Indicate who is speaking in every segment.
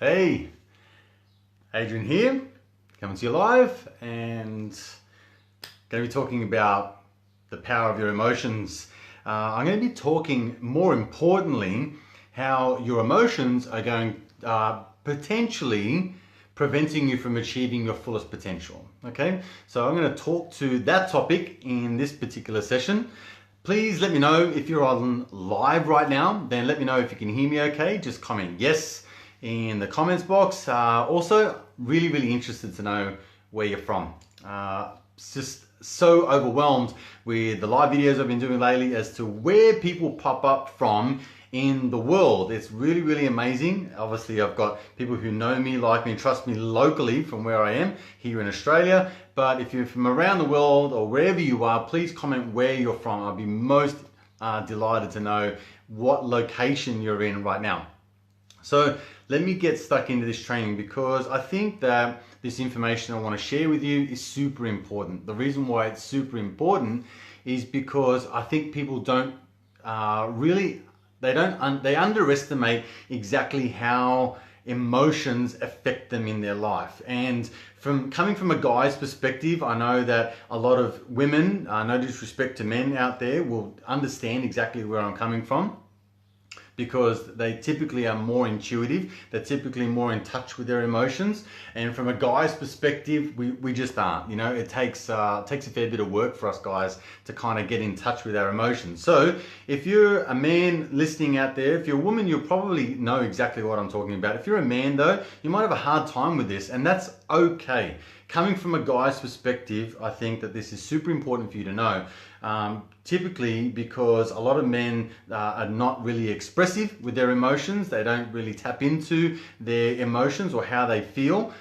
Speaker 1: Hey, Adrian here, coming to you live, and going to be talking about the power of your emotions. I'm going to be talking more importantly how your emotions are going potentially preventing you from achieving your fullest potential. Okay, so I'm going to talk to that topic in this particular session. Please let me know if you're on live right now, then let me know if you can hear me okay. Just comment yes in the comments box. Also, really interested to know where you're from. Just so overwhelmed with the live videos I've been doing lately as to where people pop up from in the world. It's really amazing. Obviously, I've got people who know me, like me, trust me locally from where I am here in Australia. But if you're from around the world or wherever you are, please comment where you're from. I'll be most delighted to know what location you're in right now. So let me get stuck into this training because I think that this information I want to share with you is super important. The reason why it's super important is because I think people don't they underestimate exactly how emotions affect them in their life. And coming from a guy's perspective, I know that a lot of women, no disrespect to men out there, will understand exactly where I'm coming from, because they typically are more intuitive, they're typically more in touch with their emotions. And from a guy's perspective, we just aren't. You know, it takes a fair bit of work for us guys to kind of get in touch with our emotions. So if you're a man listening out there, if you're a woman, you'll probably know exactly what I'm talking about. If you're a man though, you might have a hard time with this, and that's okay. Coming from a guy's perspective, I think that this is super important for you to know. Typically because a lot of men are not really expressive with their emotions. They don't really tap into their emotions or how they feel.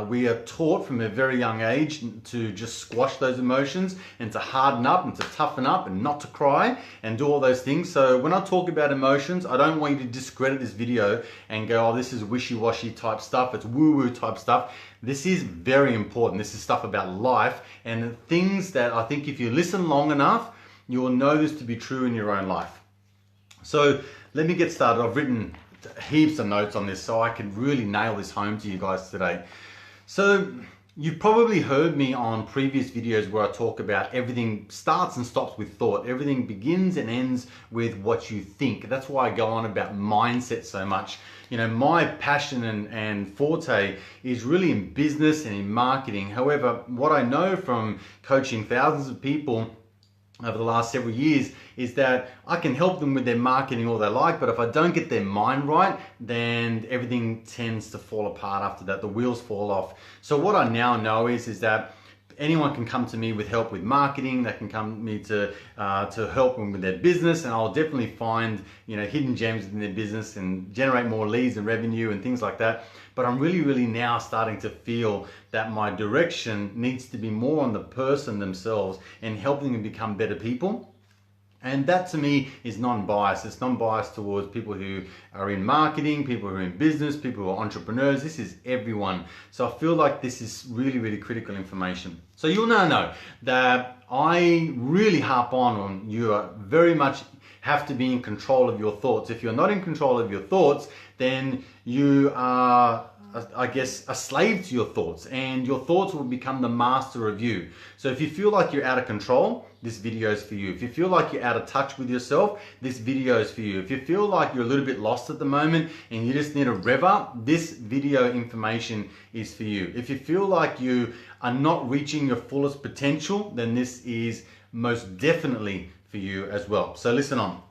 Speaker 1: We are taught from a very young age to just squash those emotions and to harden up and to toughen up and not to cry and do all those things. So when I talk about emotions, I don't want you to discredit this video and go, oh, this is wishy-washy type stuff, it's woo-woo type stuff. This is very important. This is stuff about life and things that I think if you listen long enough, you will know this to be true in your own life. So let me get started. I've written heaps of notes on this so I can really nail this home to you guys today. So you've probably heard me on previous videos where I talk about everything starts and stops with thought. Everything begins and ends with what you think. That's why I go on about mindset so much. You know, my passion and forte is really in business and in marketing. However, what I know from coaching thousands of people over the last several years is that I can help them with their marketing all they like, but if I don't get their mind right, then everything tends to fall apart after that. The wheels fall off. So what I now know is that anyone can come to me with help with marketing. They can come to me to help them with their business, and I'll definitely find, you know, hidden gems in their business and generate more leads and revenue and things like that. But I'm really now starting to feel that my direction needs to be more on the person themselves and helping them become better people. And that to me is non-biased. It's non-biased towards people who are in marketing, people who are in business, people who are entrepreneurs. This is everyone. So I feel like this is really critical information. So you'll now know that I really harp on you are very much have to be in control of your thoughts. If you're not in control of your thoughts, then you are, I guess, a slave to your thoughts, and your thoughts will become the master of you. So if you feel like you're out of control, this video is for you. If you feel like you're out of touch with yourself, this video is for you. If you feel like you're a little bit lost at the moment and you just need a rev up, this video information is for you. If you feel like you are not reaching your fullest potential, then this is most definitely for you as well. So listen on.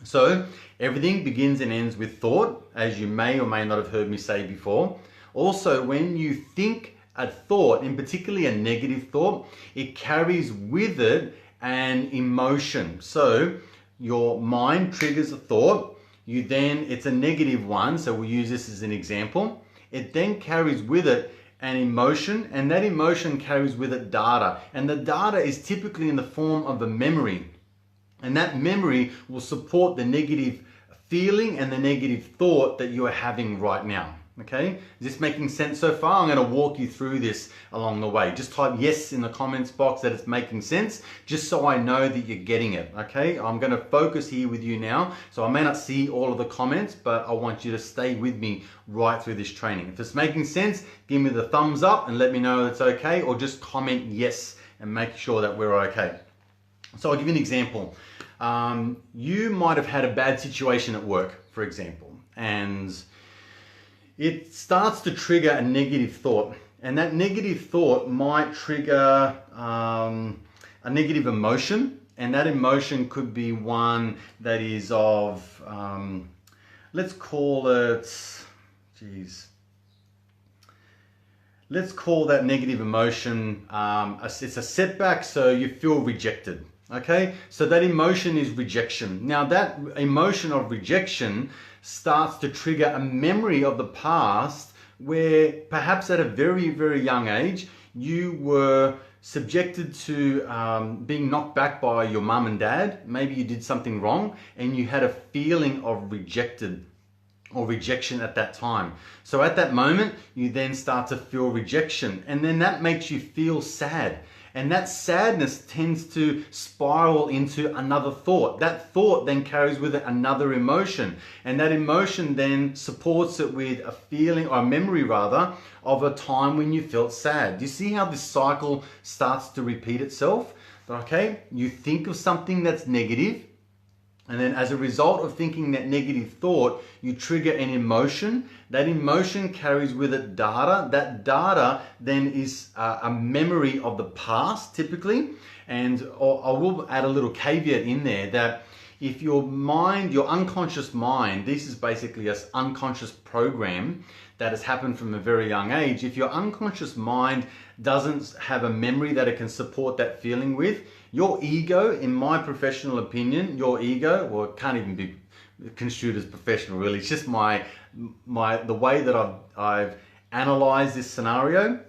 Speaker 1: So everything begins and ends with thought, as you may or may not have heard me say before. Also, when you think a thought, and particularly a negative thought, it carries with it an emotion. So your mind triggers a thought, it's a negative one, so we'll use this as an example. It then carries with it an emotion, and that emotion carries with it data. And the data is typically in the form of a memory. And that memory will support the negative feeling and the negative thought that you are having right now. Okay, is this making sense so far? I'm going to walk you through this along the way. Just type yes in the comments box that it's making sense, just so I know that you're getting it. Okay, I'm going to focus here with you now, so I may not see all of the comments, but I want you to stay with me right through this training. If it's making sense, give me the thumbs up and let me know it's okay, or just comment yes and make sure that we're okay. So I'll give you an example. You might have had a bad situation at work, for example, and it starts to trigger a negative thought, and that negative thought might trigger a negative emotion, and that emotion could be one that is of, let's call it, let's call that negative emotion, it's a setback, so you feel rejected. Okay, so that emotion is rejection. Now that emotion of rejection starts to trigger a memory of the past where perhaps at a very, very young age, you were subjected to being knocked back by your mum and dad. Maybe you did something wrong and you had a feeling of rejected or rejection at that time. So at that moment, you then start to feel rejection, and then that makes you feel sad. And that sadness tends to spiral into another thought. That thought then carries with it another emotion. And that emotion then supports it with a feeling, or a memory rather, of a time when you felt sad. Do you see how this cycle starts to repeat itself? Okay, you think of something that's negative, and then as a result of thinking that negative thought, you trigger an emotion. That emotion carries with it data. That data then is a memory of the past, typically. And I will add a little caveat in there that if your mind, your unconscious mind, this is basically an unconscious program that has happened from a very young age. If your unconscious mind doesn't have a memory that it can support that feeling with, your ego, in my professional opinion, your ego, well, it can't even be construed as professional really, it's just the way that I've analyzed this scenario,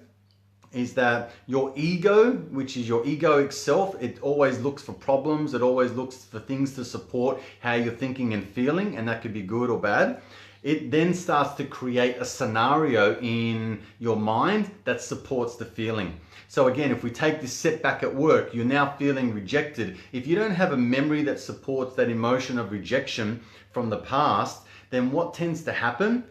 Speaker 1: is that your ego, which is your egoic self, it always looks for problems, it always looks for things to support how you're thinking and feeling, and that could be good or bad. It then starts to create a scenario in your mind that supports the feeling. So again, if we take this setback at work, you're now feeling rejected. If you don't have a memory that supports that emotion of rejection from the past, then what tends to happen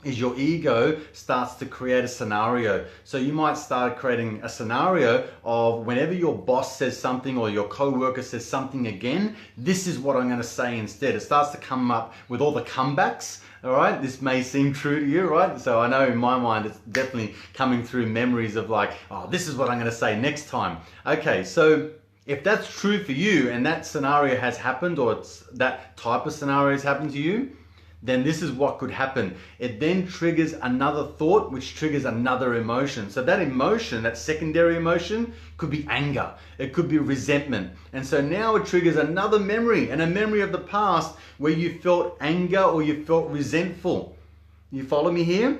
Speaker 1: is your ego starts to create a scenario. So you might start creating a scenario of whenever your boss says something or your coworker says something again, this is what I'm going to say instead. It starts to come up with all the comebacks. All right, this may seem true to you, right? So I know in my mind it's definitely coming through memories of like, oh, this is what I'm going to say next time. Okay, so if that's true for you and that scenario has happened, or it's that type of scenario has happened to you, then this is what could happen. It then triggers another thought, which triggers another emotion. So that emotion, that secondary emotion, could be anger. It could be resentment. And so now it triggers another memory, and a memory of the past where you felt anger or you felt resentful. You follow me here?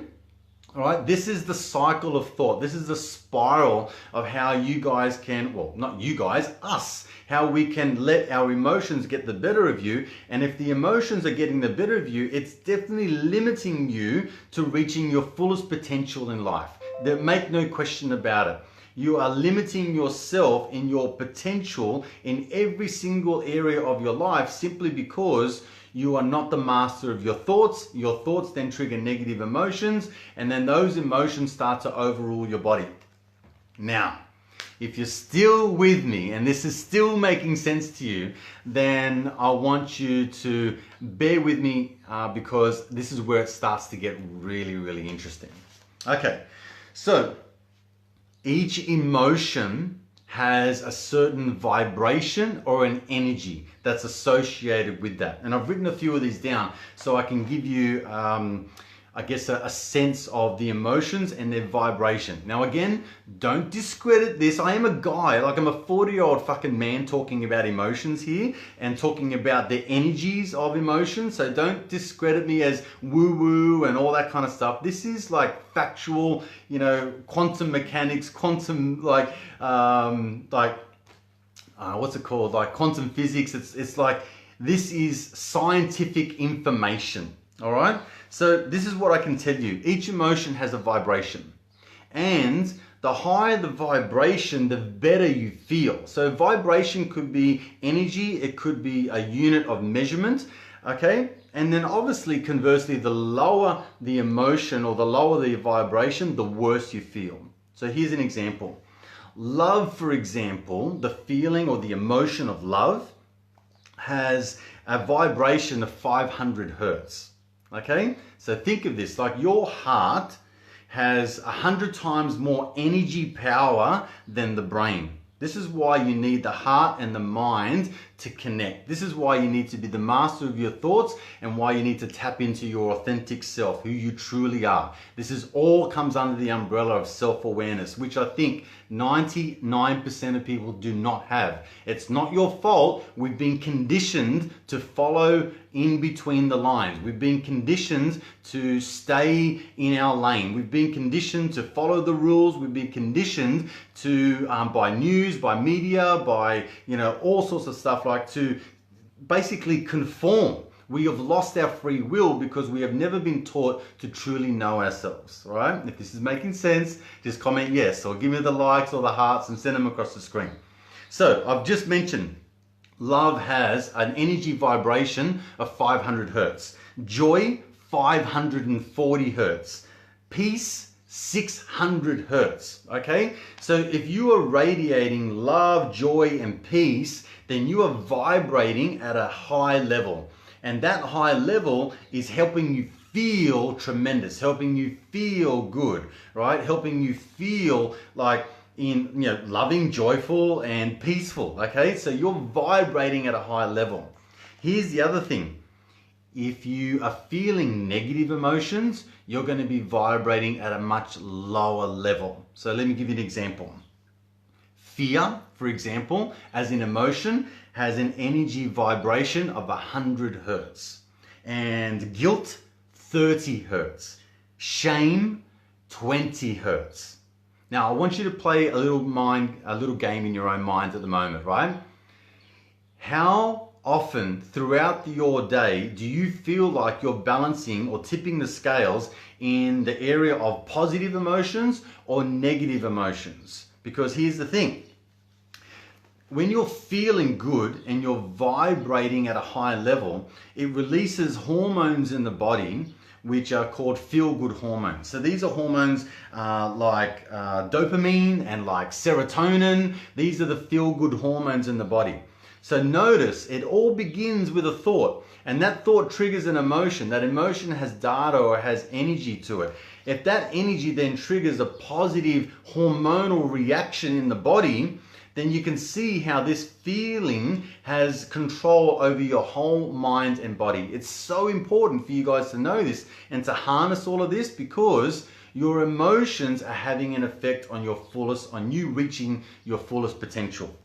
Speaker 1: All right, this is the cycle of thought. This is the spiral of how you guys can, well, not you guys, us, how we can let our emotions get the better of you. And if the emotions are getting the better of you, it's definitely limiting you to reaching your fullest potential in life. Make no question about it. You are limiting yourself in your potential in every single area of your life simply because you are not the master of your thoughts. Your thoughts then trigger negative emotions, and then those emotions start to overrule your body. Now, if you're still with me and this is still making sense to you, then I want you to bear with me because this is where it starts to get really, really interesting. Okay, so each emotion has a certain vibration or an energy that's associated with that. And I've written a few of these down so I can give you, I guess, a sense of the emotions and their vibration. Now again, don't discredit this. I am a guy, like I'm a 40-year-old fucking man talking about emotions here and talking about the energies of emotions. So don't discredit me as woo-woo and all that kind of stuff. This is like factual, you know, quantum mechanics, quantum what's it called? Like quantum physics. It's like, This is scientific information, all right? So this is what I can tell you. Each emotion has a vibration. And the higher the vibration, the better you feel. So vibration could be energy, it could be a unit of measurement, okay? And then obviously, conversely, the lower the emotion or the lower the vibration, the worse you feel. So here's an example. Love, for example, the feeling or the emotion of love has a vibration of 500 hertz, okay? So think of this, like your heart has 100 times more energy power than the brain. This is why you need the heart and the mind to connect. This is why you need to be the master of your thoughts and why you need to tap into your authentic self, who you truly are. This is all comes under the umbrella of self-awareness, which I think 99% of people do not have. It's not your fault. We've been conditioned to follow in between the lines. We've been conditioned to stay in our lane. We've been conditioned to follow the rules. We've been conditioned to, by news, by media, by, all sorts of stuff, like to basically conform. We have lost our free will because we have never been taught to truly know ourselves, right? If this is making sense, just comment yes, or give me the likes or the hearts and send them across the screen. So I've just mentioned love has an energy vibration of 500 hertz. Joy, 540 hertz. Peace, 600 hertz, okay? So if you are radiating love, joy, and peace, then you are vibrating at a high level. And that high level is helping you feel tremendous, helping you feel good, right? Helping you feel like loving, joyful, and peaceful, okay? So you're vibrating at a high level. Here's the other thing. If you are feeling negative emotions, you're going to be vibrating at a much lower level. So let me give you an example. Fear, for example, as an emotion, has an energy vibration of 100 hertz. And guilt, 30 hertz. Shame, 20 hertz. Now, I want you to play a little game in your own mind at the moment, right? How often throughout your day do you feel like you're balancing or tipping the scales in the area of positive emotions or negative emotions? Because here's the thing. When you're feeling good and you're vibrating at a high level, it releases hormones in the body which are called feel-good hormones. So these are hormones like dopamine and like serotonin. These are the feel-good hormones in the body. So notice it all begins with a thought, and that thought triggers an emotion. That emotion has data or has energy to it. If that energy then triggers a positive hormonal reaction in the body, then you can see how this feeling has control over your whole mind and body. It's so important for you guys to know this and to harness all of this, because your emotions are having an effect on you reaching your fullest potential.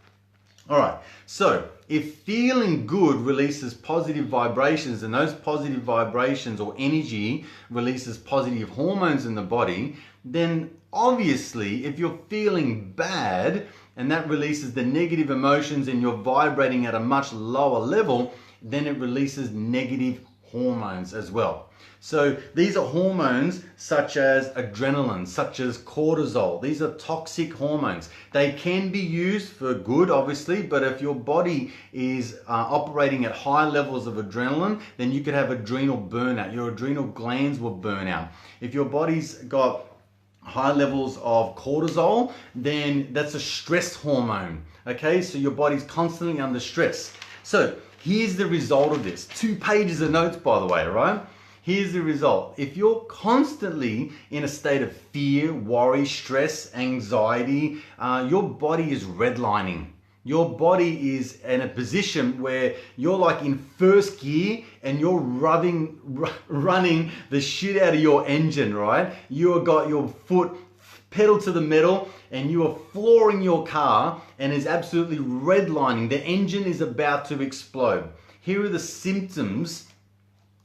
Speaker 1: All right, so if feeling good releases positive vibrations, and those positive vibrations or energy releases positive hormones in the body, then obviously if you're feeling bad and that releases the negative emotions and you're vibrating at a much lower level, then it releases negative hormones as well. So these are hormones such as adrenaline, such as cortisol. These are toxic hormones. They can be used for good, obviously, but if your body is operating at high levels of adrenaline, then you could have adrenal burnout. Your adrenal glands will burn out. If your body's got high levels of cortisol, then that's a stress hormone. Okay, so your body's constantly under stress. So here's the result of this. 2 pages of notes, by the way, right? Here's the result. If you're constantly in a state of fear, worry, stress, anxiety, your body is redlining. Your body is in a position where you're like in first gear and you're running the shit out of your engine, right? You've got your foot pedal to the metal and you are flooring your car and is absolutely redlining. The engine is about to explode. Here are the symptoms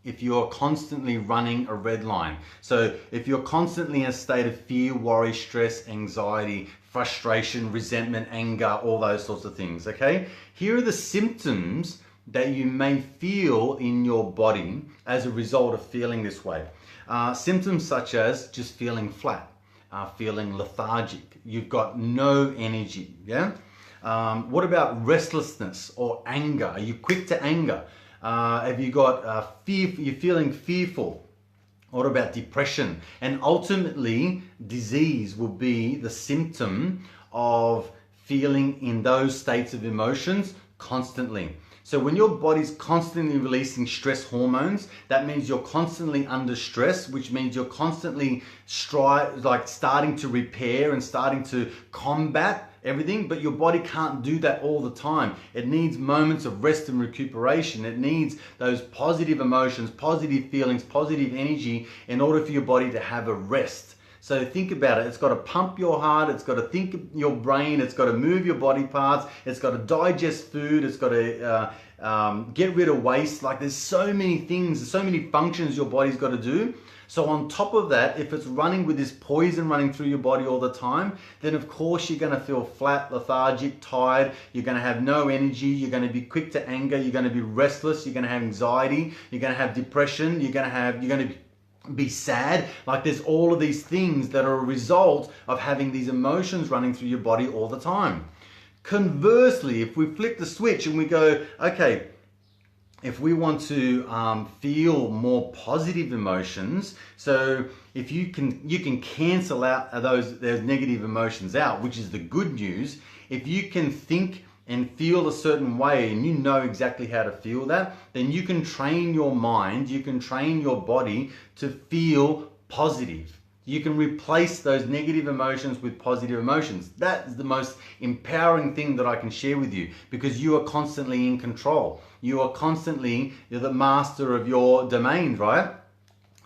Speaker 1: if you're constantly running a red line. So if you're constantly in a state of fear, worry, stress, anxiety, frustration, resentment, anger, all those sorts of things, okay? Here are the symptoms that you may feel in your body as a result of feeling this way. Symptoms such as just feeling flat, feeling lethargic, you've got no energy, yeah? What about restlessness or anger? Are you quick to anger? Have you got fear? You're feeling fearful? What about depression? And ultimately, disease will be the symptom of feeling in those states of emotions constantly. So when your body's constantly releasing stress hormones, that means you're constantly under stress, which means you're constantly starting to repair and starting to combat everything, but your body can't do that all the time. It needs moments of rest and recuperation. It needs those positive emotions, positive feelings, positive energy in order for your body to have a rest. So think about it. It's got to pump your heart. It's got to think your brain. It's got to move your body parts. It's got to digest food. It's got to get rid of waste. Like there's so many things, so many functions your body's got to do. So on top of that, if it's running with this poison running through your body all the time, then of course you're going to feel flat, lethargic, tired. You're going to have no energy. You're going to be quick to anger. You're going to be restless. You're going to have anxiety. You're going to have depression. You're going to be sad. Like there's all of these things that are a result of having these emotions running through your body all the time. Conversely, if we flip the switch and we go, okay, if we want to feel more positive emotions, so if you can cancel out those negative emotions out, which is the good news. If you can think and feel a certain way and you know exactly how to feel that, then you can train your mind, you can train your body to feel positive. You can replace those negative emotions with positive emotions. That is the most empowering thing that I can share with you, because you are constantly in control. You're the master of your domain, right?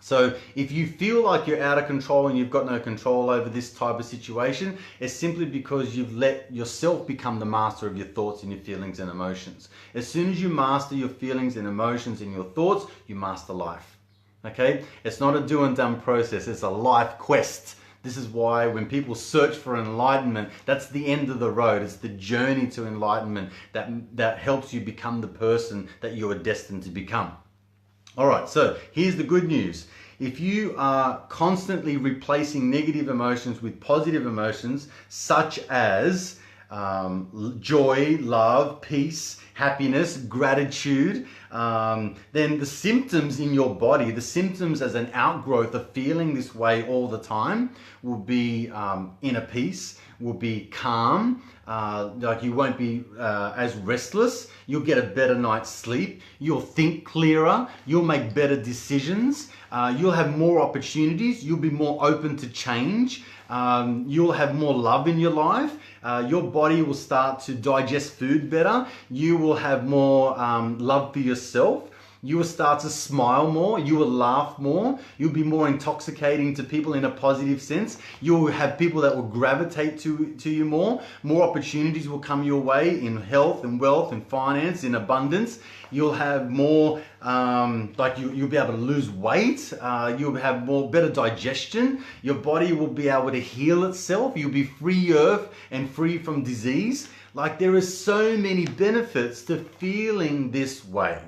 Speaker 1: So if you feel like you're out of control and you've got no control over this type of situation, it's simply because you've let yourself become the master of your thoughts and your feelings and emotions. As soon as you master your feelings and emotions and your thoughts, you master life. Okay? It's not a do and done process, it's a life quest. This is why when people search for enlightenment, that's the end of the road. It's the journey to enlightenment that helps you become the person that you are destined to become. All right, so here's the good news. If you are constantly replacing negative emotions with positive emotions, such as joy, love, peace, happiness, gratitude, then the symptoms in your body, the symptoms as an outgrowth of feeling this way all the time will be inner peace, will be calm, like you won't be as restless, you'll get a better night's sleep, you'll think clearer, you'll make better decisions, you'll have more opportunities, you'll be more open to change, you'll have more love in your life, your body will start to digest food better, you will have more love for yourself, you will start to smile more, you will laugh more, you'll be more intoxicating to people in a positive sense, you'll have people that will gravitate to you more opportunities will come your way in health and wealth and finance, in abundance, you'll have more, you'll be able to lose weight, you'll have better digestion, your body will be able to heal itself, you'll be freer and free from disease. Like there is so many benefits to feeling this way.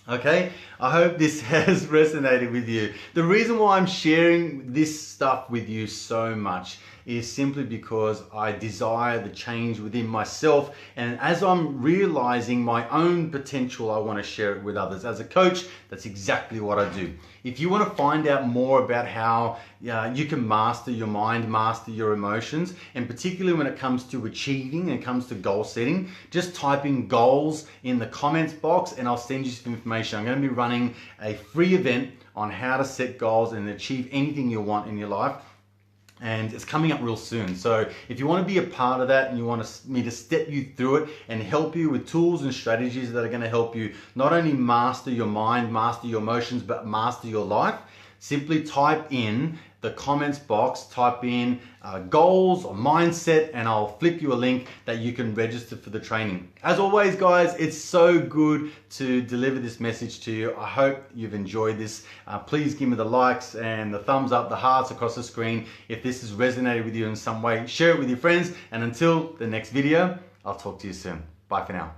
Speaker 1: Okay, I hope this has resonated with you. The reason why I'm sharing this stuff with you so much is simply because I desire the change within myself, and as I'm realizing my own potential, I want to share it with others. As a coach, that's exactly what I do. If you want to find out more about how you can master your mind, master your emotions, and particularly when it comes to achieving and comes to goal setting, just type in goals in the comments box and I'll send you some information. I'm going to be running a free event on how to set goals and achieve anything you want in your life. And it's coming up real soon. So if you want to be a part of that and you want me to step you through it and help you with tools and strategies that are going to help you not only master your mind, master your emotions, but master your life, simply type in the comments box, type in goals or mindset, and I'll flip you a link that you can register for the training. As always, guys, it's so good to deliver this message to you. I hope you've enjoyed this. Please give me the likes and the thumbs up, the hearts across the screen if this has resonated with you in some way. Share it with your friends, and until the next video, I'll talk to you soon. Bye for now.